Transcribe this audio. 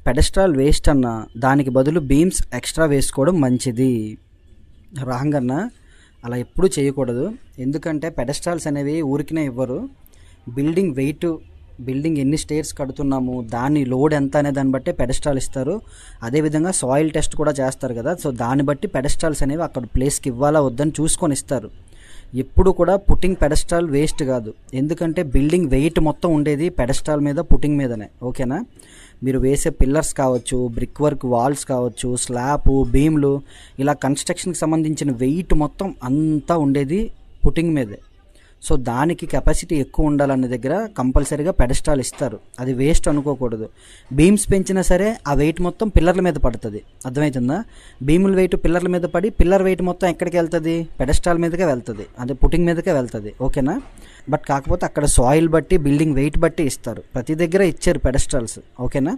పెడస్ట్రాల్ waste అన్న, దానికి బదులు బీమ్స్ ఎక్స్ట్రా వేసుకోవడం మంచిది. రాంగ్ అన్న, అలా ఎప్పుడూ చేయకూడదు. ఎందుకంటే పెడస్ట్రాల్స్ అనేవి ఊరికినే ఇవ్వరు. బిల్డింగ్ ఎన్ని స్టేర్స్ కడుతున్నాము, దాని లోడ్ ఎంత అనే దాన్ని బట్టి పెడస్ట్రాల్ ఇస్తారు. అదేవిధంగా సాయిల్ టెస్ట్ కూడా చేస్తారు కదా, సో దాన్ని బట్టి పెడస్ట్రాల్స్ అనేవి అక్కడ ప్లేస్కి ఇవ్వాలా వద్దని చూసుకొని ఇస్తారు. ఎప్పుడు కూడా పుట్టింగ్ పెడస్ట్రాల్ వేస్ట్ కాదు. ఎందుకంటే బిల్డింగ్ వెయిట్ మొత్తం ఉండేది పెడస్ట్రాల్ మీద, పుట్టింగ్ మీదనే. ఓకేనా? మీరు వేసే పిల్లర్స్ కావచ్చు, బ్రిక్ వర్క్ వాల్స్ కావచ్చు, స్లాబ్, బీమ్లు, ఇలా కన్స్ట్రక్షన్కి సంబంధించిన వెయిట్ మొత్తం అంతా ఉండేది పుట్టింగ్ మీదే. సో దానికి కెపాసిటీ ఎక్కువ ఉండాలనే దగ్గర కంపల్సరీగా పెడస్ట్రాల్ ఇస్తారు. అది వేస్ట్ అనుకోకూడదు. బీమ్స్ పెంచినా సరే ఆ వెయిట్ మొత్తం పిల్లర్ల మీద పడుతుంది. అర్థమవుతుందా? బీముల వెయిట్ పిల్లర్ల మీద పడి పిల్లర్ వెయిట్ మొత్తం ఎక్కడికి వెళ్తుంది? పెడస్ట్రాల్ మీదకే వెళ్తుంది, అదే పుట్టింగ్ మీదకే వెళ్తుంది. ఓకేనా? బట్ కాకపోతే అక్కడ సాయిల్ బట్టి, బిల్డింగ్ వెయిట్ బట్టి ఇస్తారు. ప్రతి దగ్గర ఇచ్చారు పెడస్ట్రాల్స్. ఓకేనా?